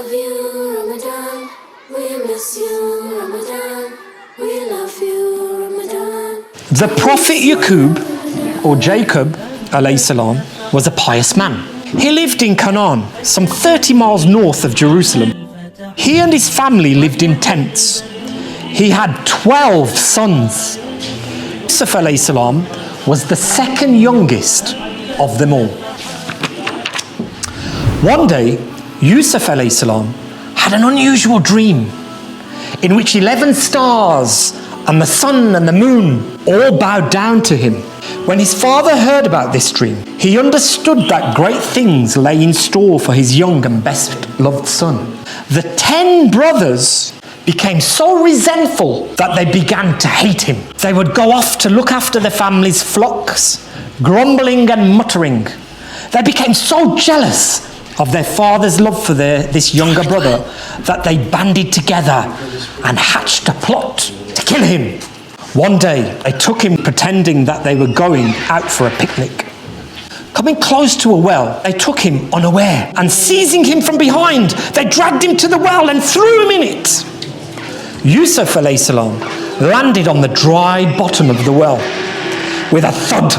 love you, Ramadan. We miss you, Ramadan. We love you, Ramadan. The Prophet Yaqub, or Jacob, alayhi salam, was a pious man. He lived in Canaan, some 30 miles north of Jerusalem. He and his family lived in tents. He had 12 sons. Yusuf alayhi salam was the second youngest of them all. One day, Yusuf alayhi salam had an unusual dream in which 11 stars and the sun and the moon all bowed down to him. When his father heard about this dream, he understood that great things lay in store for his young and best loved son. The 10 brothers became so resentful that they began to hate him. They would go off to look after the family's flocks, grumbling and muttering. They became so jealous of their father's love for this younger brother that they banded together and hatched a plot to kill him. One day, they took him pretending that they were going out for a picnic. Coming close to a well, they took him unaware, and seizing him from behind, they dragged him to the well and threw him in it. Yusuf alayhi salam landed on the dry bottom of the well with a thud.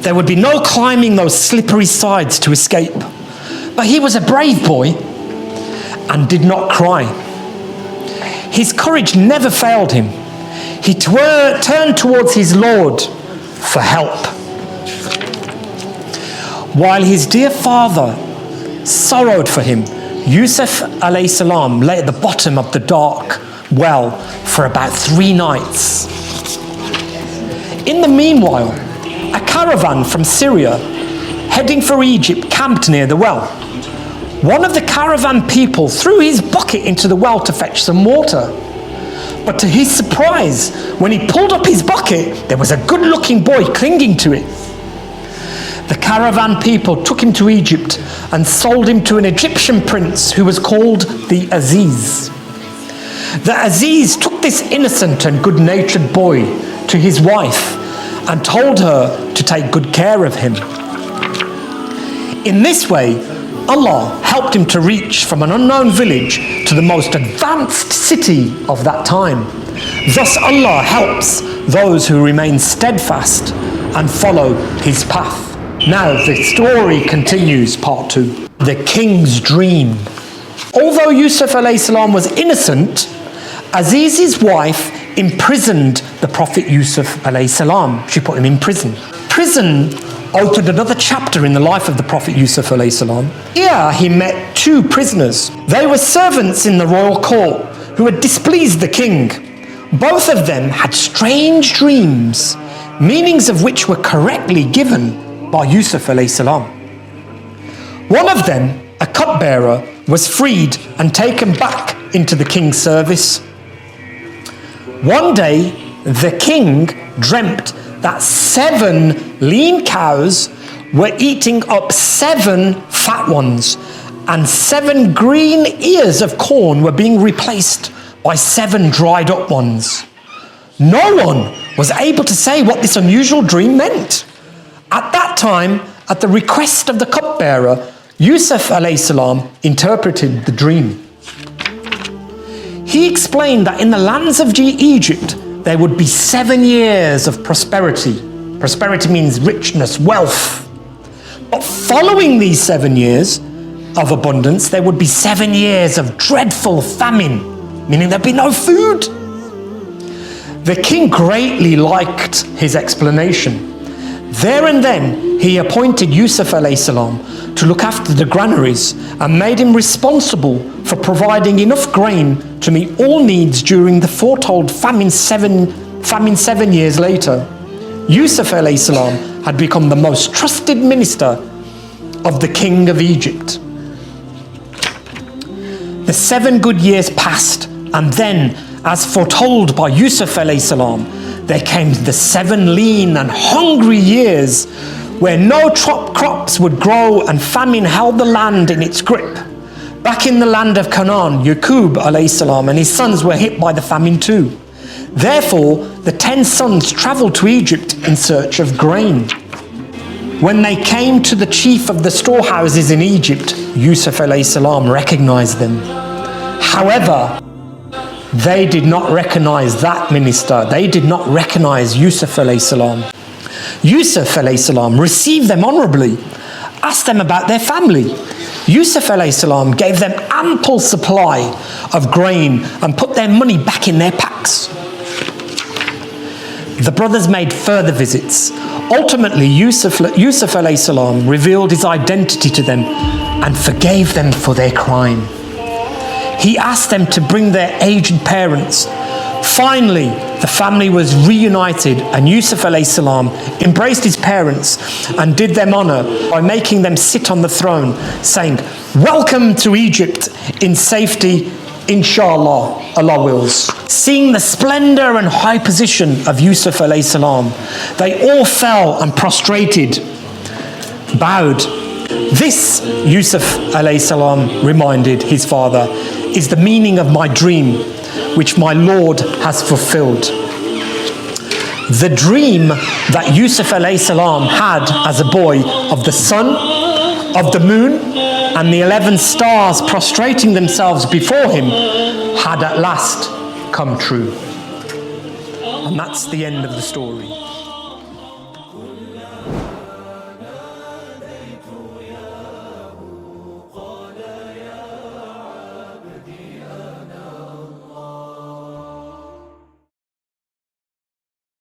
There would be no climbing those slippery sides to escape. But he was a brave boy and did not cry. His courage never failed him. He turned towards his Lord for help. While his dear father sorrowed for him, Yusuf alayhi salam lay at the bottom of the dark well for about 3 nights. In the meanwhile, a caravan from Syria heading for Egypt camped near the well. One of the caravan people threw his bucket into the well to fetch some water. But to his surprise, when he pulled up his bucket, there was a good-looking boy clinging to it. The caravan people took him to Egypt and sold him to an Egyptian prince who was called the Aziz. The Aziz took this innocent and good-natured boy to his wife and told her to take good care of him. In this way, Allah helped him to reach from an unknown village to the most advanced city of that time. Thus Allah helps those who remain steadfast and follow his path. Now the story continues, part 2. The king's dream. Although Yusuf alayhi salam was innocent, Aziz's wife imprisoned the Prophet Yusuf alayhi salam. She put him in prison. Prison opened another chapter in the life of the Prophet Yusuf alayhi salam. Here he met 2 prisoners. They were servants in the royal court who had displeased the king. Both of them had strange dreams, meanings of which were correctly given by Yusuf alayhi salam. One of them, a cupbearer, was freed and taken back into the king's service. One day, the king dreamt that 7 lean cows were eating up 7 fat ones, and 7 green ears of corn were being replaced by 7 dried up ones. No one was able to say what this unusual dream meant. At that time, at the request of the cupbearer, Yusuf alayhi salam interpreted the dream. He explained that in the lands of Egypt, there would be 7 years of prosperity. Prosperity means richness, wealth. But following these 7 years of abundance, there would be 7 years of dreadful famine, meaning there'd be no food. The king greatly liked his explanation. There and then, he appointed Yusuf alayhi salam to look after the granaries and made him responsible for providing enough grain to meet all needs during the foretold famine 7 years later. Yusuf alayhi salam had become the most trusted minister of the king of Egypt. The 7 good years passed, and then, as foretold by Yusuf alayhi salam, there came the 7 lean and hungry years where no crops would grow and famine held the land in its grip. Back in the land of Canaan, Yaqub alayhi salam and his sons were hit by the famine too. Therefore, the 10 sons traveled to Egypt in search of grain. When they came to the chief of the storehouses in Egypt, Yusuf alayhi salam recognized them. However, they did not recognize that minister. They did not recognize Yusuf alayhi salam. Yusuf alayhi salam received them honorably, asked them about their family. Yusuf alayhi salam gave them ample supply of grain and put their money back in their packs. The brothers made further visits. Ultimately, Yusuf alayhi salam revealed his identity to them and forgave them for their crime. He asked them to bring their aged parents. Finally, the family was reunited, and Yusuf alayhi salam embraced his parents and did them honor by making them sit on the throne, saying, "Welcome to Egypt in safety, inshallah, Allah wills." Seeing the splendor and high position of Yusuf alayhi salam, they all fell and prostrated, bowed. This, Yusuf alayhi salam reminded his father, is the meaning of my dream, which my Lord has fulfilled. The dream that Yusuf alayhi salam had as a boy of the sun, of the moon, and the 11 stars prostrating themselves before him had at last come true. And that's the end of the story.